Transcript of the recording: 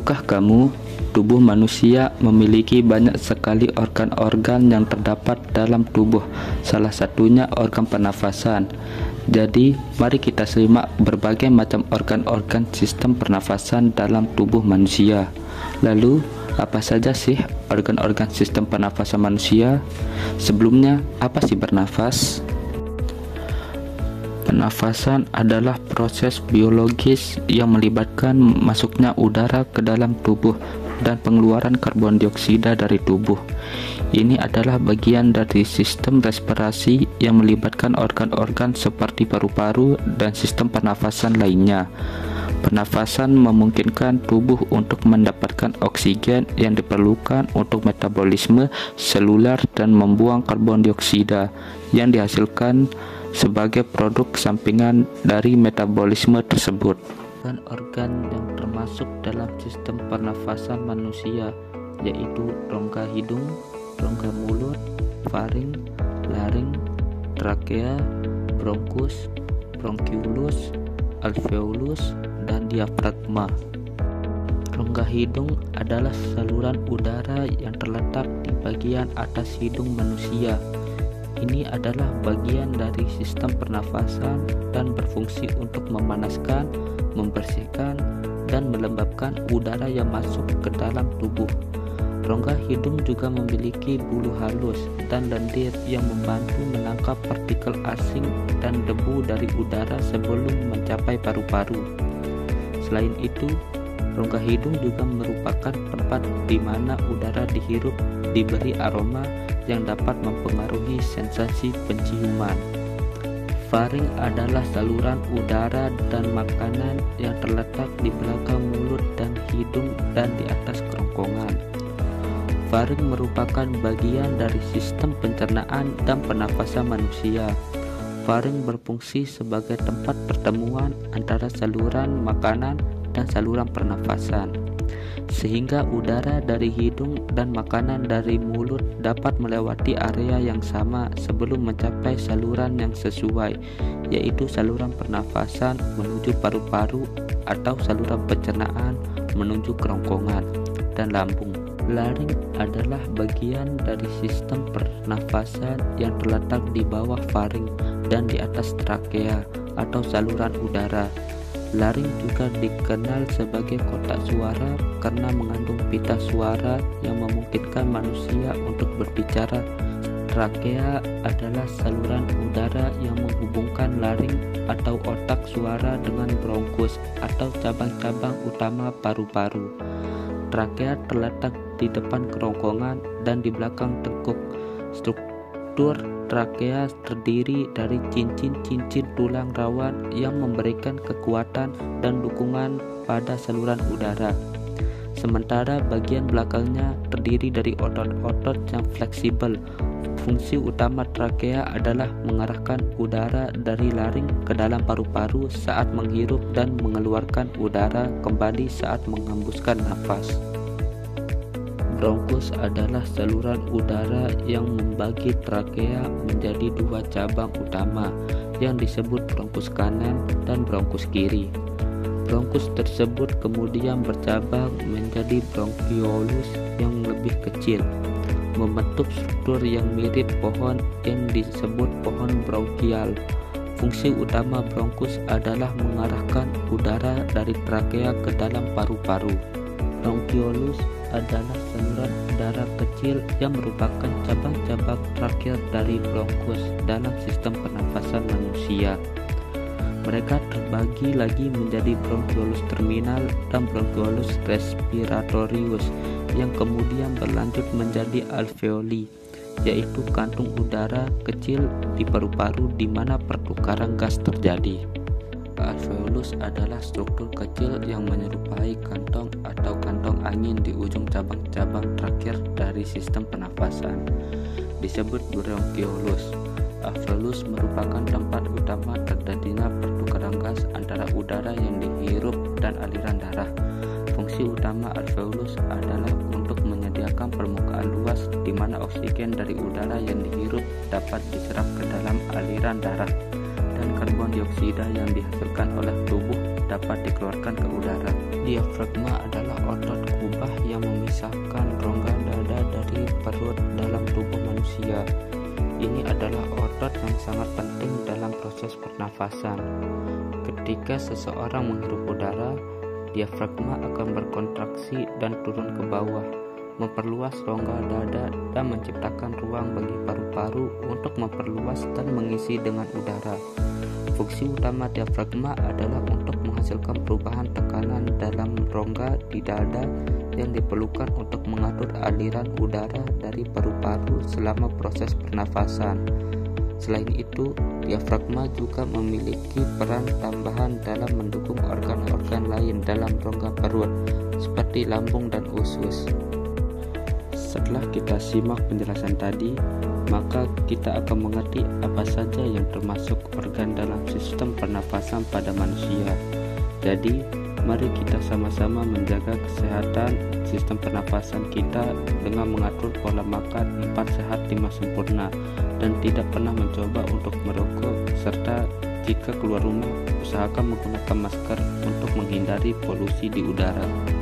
Tahukah kamu, tubuh manusia memiliki banyak sekali organ-organ yang terdapat dalam tubuh, salah satunya organ pernafasan. Jadi, mari kita simak berbagai macam organ-organ sistem pernafasan dalam tubuh manusia. Lalu, apa saja sih organ-organ sistem pernafasan manusia? Sebelumnya, apa sih bernafas? Pernafasan adalah proses biologis yang melibatkan masuknya udara ke dalam tubuh dan pengeluaran karbon dioksida dari tubuh. Ini adalah bagian dari sistem respirasi yang melibatkan organ-organ seperti paru-paru dan sistem pernafasan lainnya. Pernafasan memungkinkan tubuh untuk mendapatkan oksigen yang diperlukan untuk metabolisme seluler dan membuang karbon dioksida yang dihasilkan sebagai produk sampingan dari metabolisme tersebut. Organ yang termasuk dalam sistem pernafasan manusia yaitu rongga hidung, rongga mulut, faring, laring, trakea, bronkus, bronkiolus, alveolus, dan diafragma. Rongga hidung adalah saluran udara yang terletak di bagian atas hidung manusia. Ini adalah bagian dari sistem pernafasan dan berfungsi untuk memanaskan, membersihkan, dan melembabkan udara yang masuk ke dalam tubuh. Rongga hidung juga memiliki bulu halus dan lendir yang membantu menangkap partikel asing dan debu dari udara sebelum mencapai paru-paru. Selain itu, rongga hidung juga merupakan tempat di mana udara dihirup diberi aroma yang dapat mempengaruhi sensasi penciuman. Faring adalah saluran udara dan makanan yang terletak di belakang mulut dan hidung dan di atas kerongkongan. Faring merupakan bagian dari sistem pencernaan dan pernafasan manusia. Faring berfungsi sebagai tempat pertemuan antara saluran makanan dan saluran pernafasan, sehingga udara dari hidung dan makanan dari mulut dapat melewati area yang sama sebelum mencapai saluran yang sesuai, yaitu saluran pernafasan menuju paru-paru atau saluran pencernaan menuju kerongkongan dan lambung. Laring adalah bagian dari sistem pernafasan yang terletak di bawah faring dan di atas trakea atau saluran udara. Laring juga dikenal sebagai kotak suara karena mengandung pita suara yang memungkinkan manusia untuk berbicara. Trakea adalah saluran udara yang menghubungkan laring atau otak suara dengan bronkus atau cabang-cabang utama paru-paru. Trakea terletak di depan kerongkongan dan di belakang tengkuk. Struktur trakea terdiri dari cincin-cincin tulang rawan yang memberikan kekuatan dan dukungan pada saluran udara. Sementara bagian belakangnya terdiri dari otot-otot yang fleksibel. Fungsi utama trakea adalah mengarahkan udara dari laring ke dalam paru-paru saat menghirup dan mengeluarkan udara kembali saat menghembuskan nafas. Bronkus adalah saluran udara yang membagi trakea menjadi dua cabang utama yang disebut bronkus kanan dan bronkus kiri. Bronkus tersebut kemudian bercabang menjadi bronkiolus yang lebih kecil, membentuk struktur yang mirip pohon yang disebut pohon bronkial. Fungsi utama bronkus adalah mengarahkan udara dari trakea ke dalam paru-paru. Bronkiolus adalah saluran udara kecil yang merupakan cabang-cabang terakhir dari bronkus dalam sistem pernafasan manusia. Mereka terbagi lagi menjadi bronkiolus terminal dan bronkiolus respiratorius yang kemudian berlanjut menjadi alveoli, yaitu kantung udara kecil di paru-paru di mana pertukaran gas terjadi. Alveolus adalah struktur kecil yang menyerupai kantong atau kantong angin di ujung cabang-cabang terakhir dari sistem pernafasan, disebut bronkiolus. Alveolus merupakan tempat utama terjadinya pertukaran gas antara udara yang dihirup dan aliran darah. Fungsi utama alveolus adalah untuk menyediakan permukaan luas di mana oksigen dari udara yang dihirup dapat diserap ke dalam aliran darah dan karbon dioksida yang dihasilkan oleh tubuh dapat dikeluarkan ke udara. Diafragma adalah otot kubah yang memisahkan rongga dada dari perut dalam tubuh manusia. Ini adalah otot yang sangat penting dalam proses pernafasan. Ketika seseorang menghirup udara, diafragma akan berkontraksi dan turun ke bawah, memperluas rongga dada dan menciptakan ruang bagi paru-paru untuk memperluas dan mengisi dengan udara. Fungsi utama diafragma adalah untuk menghasilkan perubahan tekanan dalam rongga di dada yang diperlukan untuk mengatur aliran udara dari paru-paru selama proses pernafasan. Selain itu, diafragma juga memiliki peran tambahan dalam mendukung organ-organ lain dalam rongga perut, seperti lambung dan usus. Setelah kita simak penjelasan tadi, maka kita akan mengerti apa saja yang termasuk organ dalam sistem pernafasan pada manusia. Jadi, mari kita sama-sama menjaga kesehatan sistem pernafasan kita dengan mengatur pola makan 4 sehat 5 sempurna dan tidak pernah mencoba untuk merokok, serta jika keluar rumah usahakan menggunakan masker untuk menghindari polusi di udara.